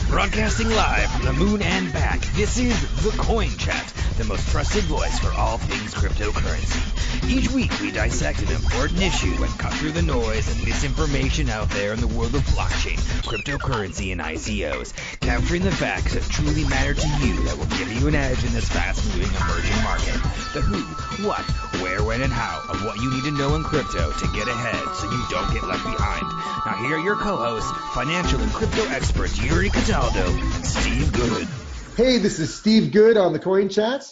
Broadcasting live from the moon and back, this is The Coin Chat, the most trusted voice for all things cryptocurrency. Each week we dissect an important issue and cut through the noise and misinformation out there in the world of blockchain, cryptocurrency, and ICOs, capturing the facts that truly matter to you that will give you an edge in this fast-moving emerging market. The who, what, where, when, and how of what you need to know in crypto to get ahead so you don't get left behind. Now here are your co-hosts, financial and crypto experts Yuri Cataldo and Steve Good. Hey, this is Steve Good on the Coin Chat.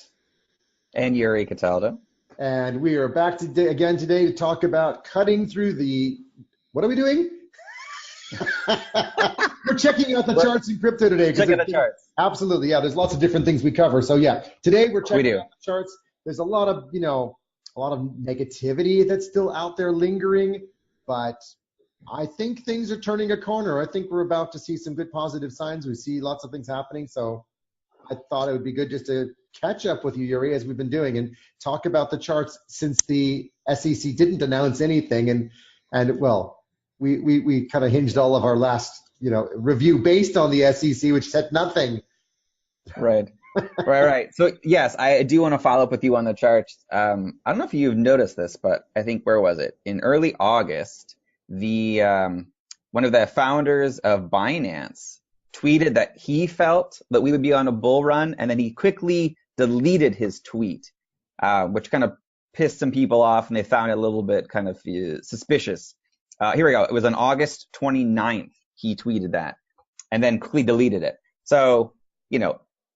And Yuri Cataldo. And we are back today to talk about cutting through the, what are we doing? We're checking out the charts in crypto today. Checking the charts. Absolutely, yeah. There's lots of different things we cover. So yeah, today we're checking out the charts. There's a lot of negativity that's still out there lingering, but I think things are turning a corner. I think we're about to see some good positive signs. We see lots of things happening. So I thought it would be good just to catch up with you, Yuri, as we've been doing, and talk about the charts since the SEC didn't announce anything. And well, we kind of hinged all of our last, review based on the SEC, which said nothing. Right. Right. So yes, I do want to follow up with you on the charts. I don't know if you've noticed this, but I think, where was it? In early August, the one of the founders of Binance tweeted that he felt that we would be on a bull run, and then he quickly deleted his tweet, which kind of pissed some people off, and they found it a little bit kind of suspicious. Here we go. It was on August 29th he tweeted that, and then quickly deleted it. So,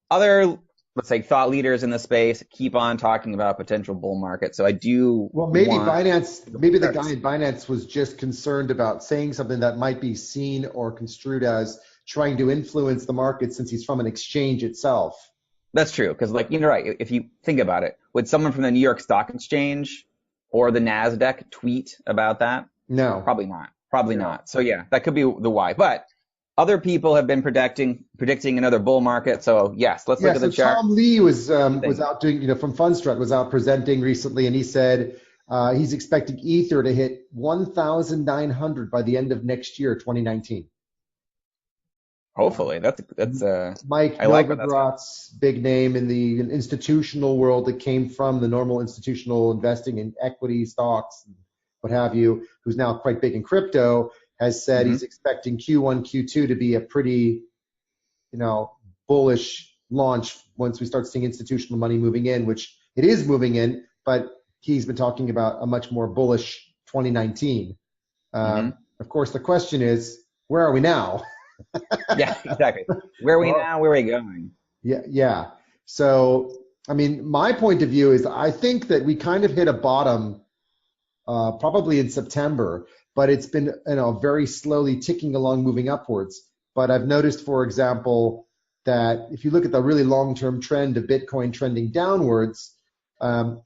other, let's say, thought leaders in the space keep on talking about potential bull market. So I do. Well, maybe the guy in Binance was just concerned about saying something that might be seen or construed as trying to influence the market, since he's from an exchange itself. That's true, because right, if you think about it, would someone from the New York Stock Exchange or the NASDAQ tweet about that? No. Probably not. Not. So yeah, that could be the why. But other people have been predicting another bull market. So yes, let's look at the chart. Tom Lee was out doing, from Fundstrat, was out presenting recently, and he said he's expecting Ether to hit 1,900 by the end of next year, 2019. Hopefully, that's Mike Novogratz, big name in the institutional world that came from the normal institutional investing in equity stocks, and what have you, who's now quite big in crypto, has said he's expecting Q1, Q2 to be a pretty, bullish launch once we start seeing institutional money moving in, which it is moving in, but he's been talking about a much more bullish 2019. Of course, the question is, where are we now? Yeah, exactly. Where are we now? Where are we going? Yeah. So, my point of view is I think that we kind of hit a bottom probably in September, but it's been very slowly ticking along, moving upwards. But I've noticed, for example, that if you look at the really long-term trend of Bitcoin trending downwards,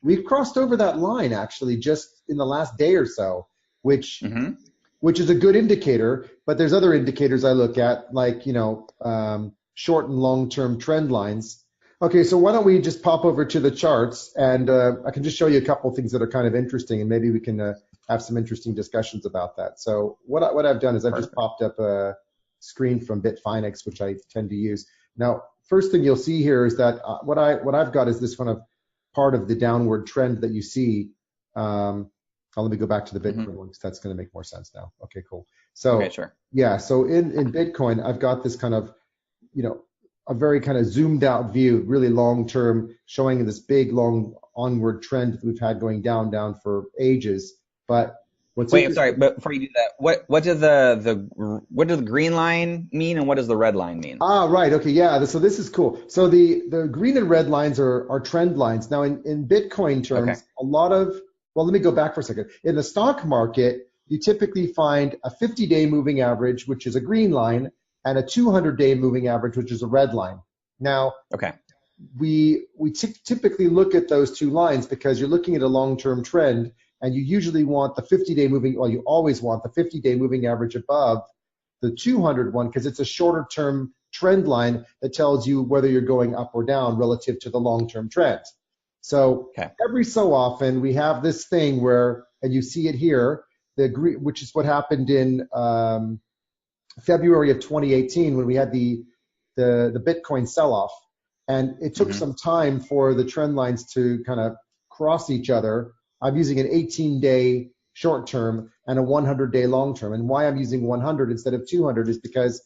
we've crossed over that line actually just in the last day or so, which is a good indicator. But there's other indicators I look at, like short and long-term trend lines. Okay, so why don't we just pop over to the charts, and I can just show you a couple of things that are kind of interesting, and maybe we can have some interesting discussions about that. So what I've done is I've just popped up a screen from Bitfinex, which I tend to use. Now, first thing you'll see here is that what I've got is this kind of part of the downward trend that you see. Let me go back to the Bitcoin one, because that's going to make more sense now. Okay, cool. So okay, sure. Yeah, so in Bitcoin, I've got this kind of, a very kind of zoomed out view, really long term, showing this big long onward trend that we've had going down for ages. But I'm sorry, but before you do that, what does the green line mean, and what does the red line mean? Right. Okay. Yeah. So this is cool. So the green and red lines are trend lines. Now in Bitcoin terms, let me go back for a second. In the stock market, you typically find a 50-day moving average, which is a green line, and a 200-day moving average, which is a red line. Now, we typically look at those two lines because you're looking at a long-term trend, and you usually want the 50-day you always want the 50-day moving average above the 200 one, because it's a shorter-term trend line that tells you whether you're going up or down relative to the long-term trend. So every so often we have this thing where, and you see it here, which is what happened in February of 2018 when we had the Bitcoin sell-off. And it took some time for the trend lines to kind of cross each other. I'm using an 18-day short term and a 100-day long term. And why I'm using 100 instead of 200 is because,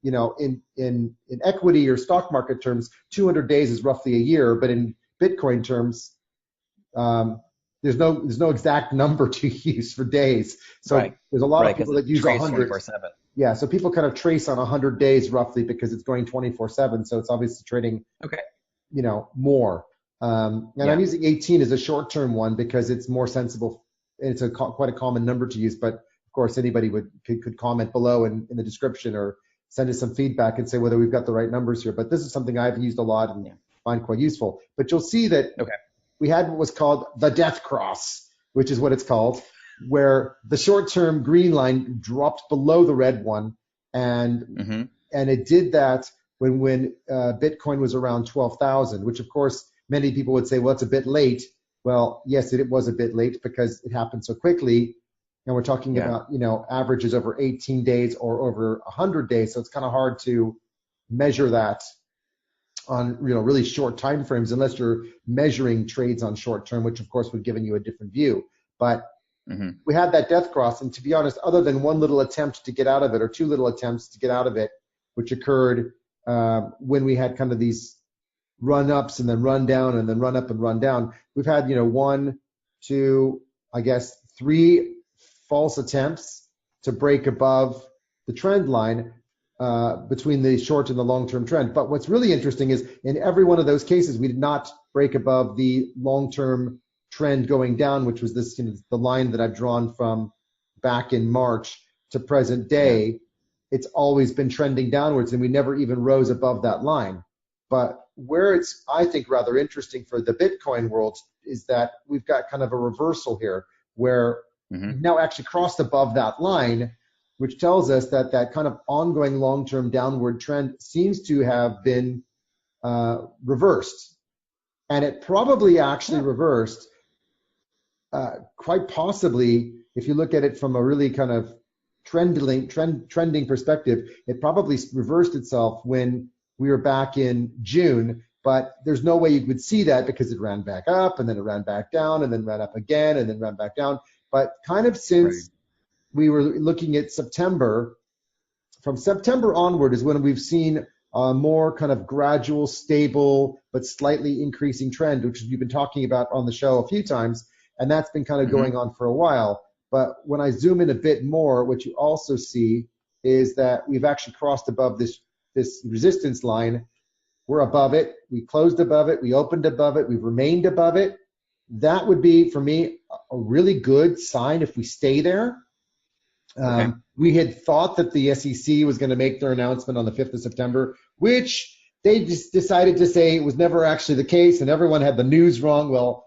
you know, in equity or stock market terms, 200 days is roughly a year, but in Bitcoin terms, there's no exact number to use for days. So there's a lot of people that use 100. 24/7. Yeah, so people kind of trace on 100 days roughly because it's going 24/7. So it's obviously trading, you know, more. And I'm using 18 as a short-term one because it's more sensible. It's quite a common number to use, but of course anybody could comment below in the description or send us some feedback and say whether we've got the right numbers here. But this is something I've used a lot and find quite useful. But you'll see that we had what was called the death cross, which is what it's called, where the short-term green line dropped below the red one, and it did that when Bitcoin was around 12,000, which of course many people would say, well, it's a bit late. Well, yes, it was a bit late because it happened so quickly, and we're talking about, you know, averages over 18 days or over 100 days, so it's kind of hard to measure that on, you know, really short time frames unless you're measuring trades on short term, which of course would give you a different view. But we had that death cross, and to be honest, other than one little attempt to get out of it or two little attempts to get out of it, which occurred when we had kind of these run ups and then run down and then run up and run down, we've had, you know, 1, 2, I guess 3 false attempts to break above the trend line between the short and the long-term trend. But what's really interesting is in every one of those cases, we did not break above the long-term trend going down, which was this, you know, the line that I've drawn from back in March to present day. It's always been trending downwards, and we never even rose above that line. But where it's, I think, rather interesting for the Bitcoin world is that we've got kind of a reversal here where we've now actually crossed above that line, which tells us that that kind of ongoing long-term downward trend seems to have been reversed. And it probably actually reversed quite possibly, if you look at it from a really kind of trending perspective, it probably reversed itself when we were back in June, but there's no way you could see that because it ran back up and then it ran back down and then ran up again and then ran back down. But kind of since we were looking at September, from September onward is when we've seen a more kind of gradual, stable, but slightly increasing trend, which we've been talking about on the show a few times, and that's been kind of going on for a while. But when I zoom in a bit more, what you also see is that we've actually crossed above this resistance line. We're above it. We closed above it. We opened above it. We've remained above it. That would be, for me, a really good sign if we stay there. We had thought that the SEC was going to make their announcement on the 5th of September, which they just decided to say it was never actually the case, and everyone had the news wrong. Well,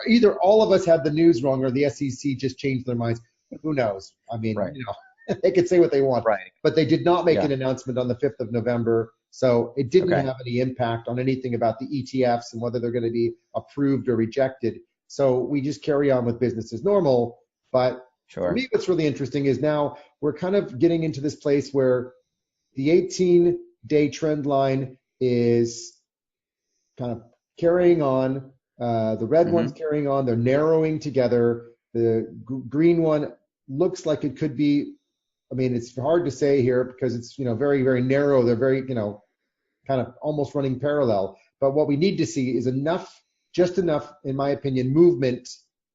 either all of us had the news wrong or the SEC just changed their minds. Who knows? I mean, you know, they could say what they want. But they did not make an announcement on the 5th of November, so it didn't have any impact on anything about the ETFs and whether they're going to be approved or rejected. So we just carry on with business as normal. But for me, what's really interesting is now we're kind of getting into this place where the 18-day trend line is kind of carrying on. The red one's carrying on. They're narrowing together. The green one looks like it could be, I mean, it's hard to say here because it's, you know, very, very narrow. They're very, you know, kind of almost running parallel. But what we need to see is just enough, in my opinion, movement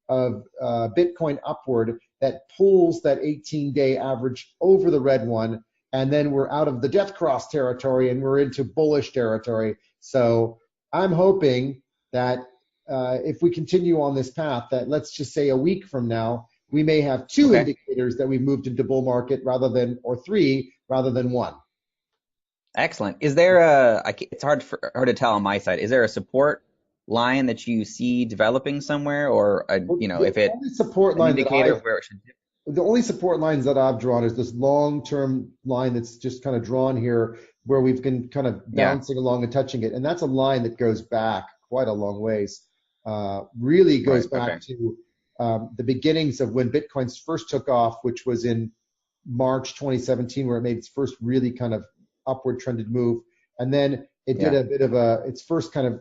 of Bitcoin upward that pulls that 18-day average over the red one, and then we're out of the death cross territory and we're into bullish territory. So I'm hoping that if we continue on this path, that let's just say a week from now, we may have 2 indicators that we've moved into bull market or 3 rather than 1. Excellent. Is there it's hard to tell on my side, is there a support line that you see developing somewhere, or you know, if it indicator of where it should dip? The only support lines that I've drawn is this long-term line that's just kind of drawn here where we've been kind of bouncing along and touching it. And that's a line that goes back quite a long ways. Really goes back to the beginnings of when Bitcoins first took off, which was in March 2017 where it made its first really kind of upward trended move. And then it did a bit of its first kind of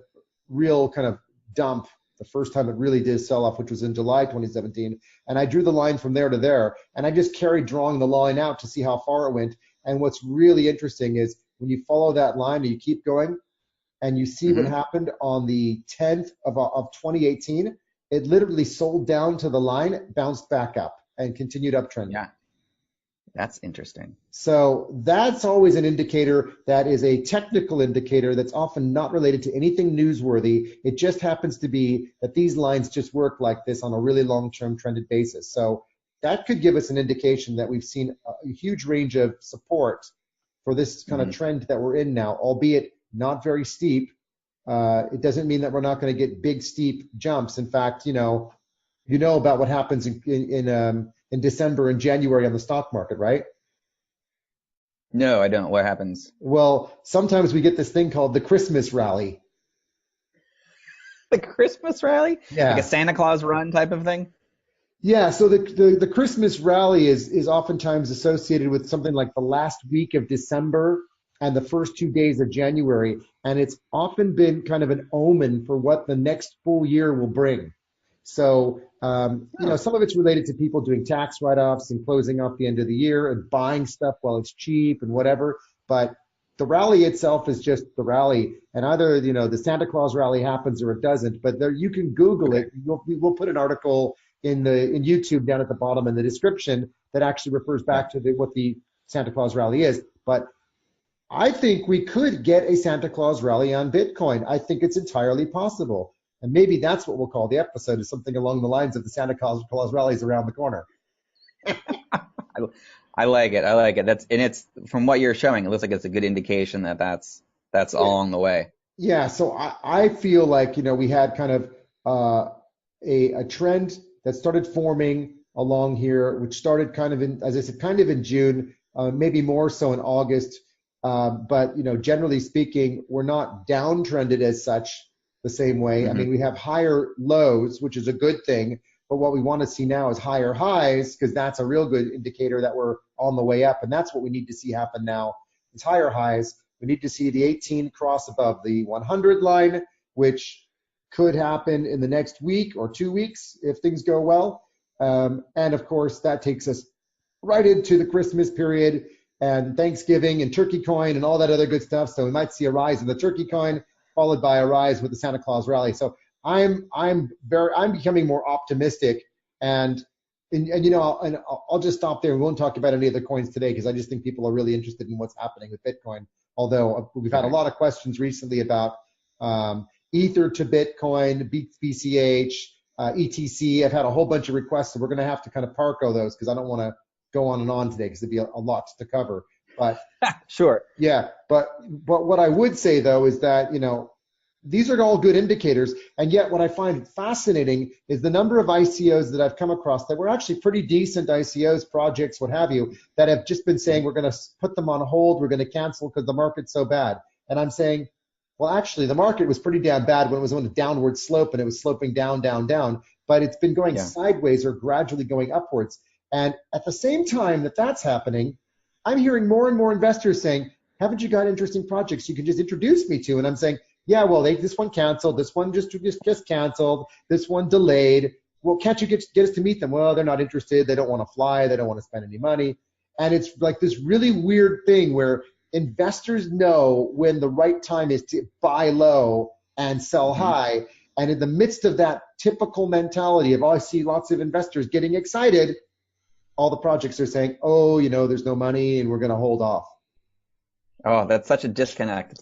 real kind of dump, the first time it really did sell off, which was in July 2017. And I drew the line from there to there. And I just carried drawing the line out to see how far it went. And what's really interesting is when you follow that line and you keep going and you see what happened on the 10th of 2018, it literally sold down to the line, bounced back up and continued uptrend. Yeah. That's interesting. So that's always an indicator that is a technical indicator that's often not related to anything newsworthy. It just happens to be that these lines just work like this on a really long-term trended basis. So that could give us an indication that we've seen a huge range of support for this kind of trend that we're in now, albeit not very steep. It doesn't mean that we're not going to get big, steep jumps. In fact, you know about what happens in December and January on the stock market, right? No, I don't. What happens? Well, sometimes we get this thing called the Christmas rally. The Christmas rally? Yeah. Like a Santa Claus run type of thing? Yeah, so the Christmas rally is oftentimes associated with something like the last week of December and the first 2 days of January. And it's often been kind of an omen for what the next full year will bring. So, some of it's related to people doing tax write-offs and closing off the end of the year and buying stuff while it's cheap and whatever. But the rally itself is just the rally. And either, the Santa Claus rally happens or it doesn't. But there, you can Google it. We'll put an article in YouTube down at the bottom in the description that actually refers back to what the Santa Claus rally is. But I think we could get a Santa Claus rally on Bitcoin. I think it's entirely possible. And maybe that's what we'll call the episode, is something along the lines of the Santa Claus rallies around the corner. I like it. I like it. It's from what you're showing, it looks like it's a good indication that that's along the way. Yeah. So I feel like, we had kind of a trend that started forming along here, which started kind of in, as I said, kind of in June, maybe more so in August. But, generally speaking, we're not downtrended as such the same way. I mean, we have higher lows, which is a good thing, but what we want to see now is higher highs, because that's a real good indicator that we're on the way up, and that's what we need to see happen now, is higher highs. We need to see the 18 cross above the 100 line, which could happen in the next week or 2 weeks if things go well. And of course, that takes us right into the Christmas period and Thanksgiving and turkey coin and all that other good stuff. So we might see a rise in the turkey coin, followed by a rise with the Santa Claus rally. So I'm becoming more optimistic, and I'll just stop there. We won't talk about any of the coins today because I just think people are really interested in what's happening with Bitcoin. Although we've had a lot of questions recently about Ether to Bitcoin, BCH, ETC. I've had a whole bunch of requests, so we're going to have to kind of park all those because I don't want to go on and on today because there'd be a lot to cover. But sure. Yeah, but what I would say though is that, these are all good indicators, and yet what I find fascinating is the number of ICOs that I've come across that were actually pretty decent ICOs, projects, what have you, that have just been saying we're going to put them on hold, we're going to cancel because the market's so bad. And I'm saying, well, actually, the market was pretty damn bad when it was on a downward slope and it was sloping down, down, down, but it's been going sideways or gradually going upwards. And at the same time that that's happening, I'm hearing more and more investors saying, haven't you got interesting projects you can just introduce me to? And I'm saying, yeah, well, this one canceled, this one just canceled, this one delayed. Well, can't you get us to meet them? Well, they're not interested. They don't want to fly. They don't want to spend any money. And it's like this really weird thing where investors know when the right time is to buy low and sell high. And in the midst of that typical mentality of, I see lots of investors getting excited, all the projects are saying, there's no money and we're going to hold off. Oh, that's such a disconnect.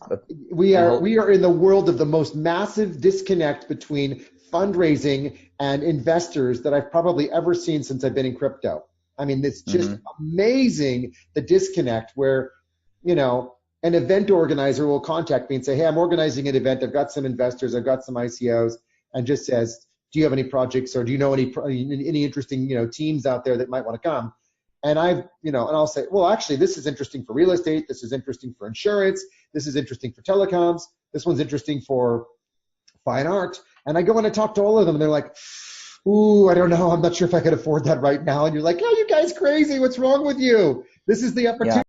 We are in the world of the most massive disconnect between fundraising and investors that I've probably ever seen since I've been in crypto. I mean, it's just amazing, the disconnect where, an event organizer will contact me and say, hey, I'm organizing an event. I've got some investors. I've got some ICOs, and just says, do you have any projects or do you know any interesting, teams out there that might want to come? And and I'll say, well, actually, this is interesting for real estate. This is interesting for insurance. This is interesting for telecoms. This one's interesting for fine art. And I go and I talk to all of them, and they're like, ooh, I don't know. I'm not sure if I could afford that right now. And you're like, oh, you guys crazy. What's wrong with you? This is the opportunity. Yeah.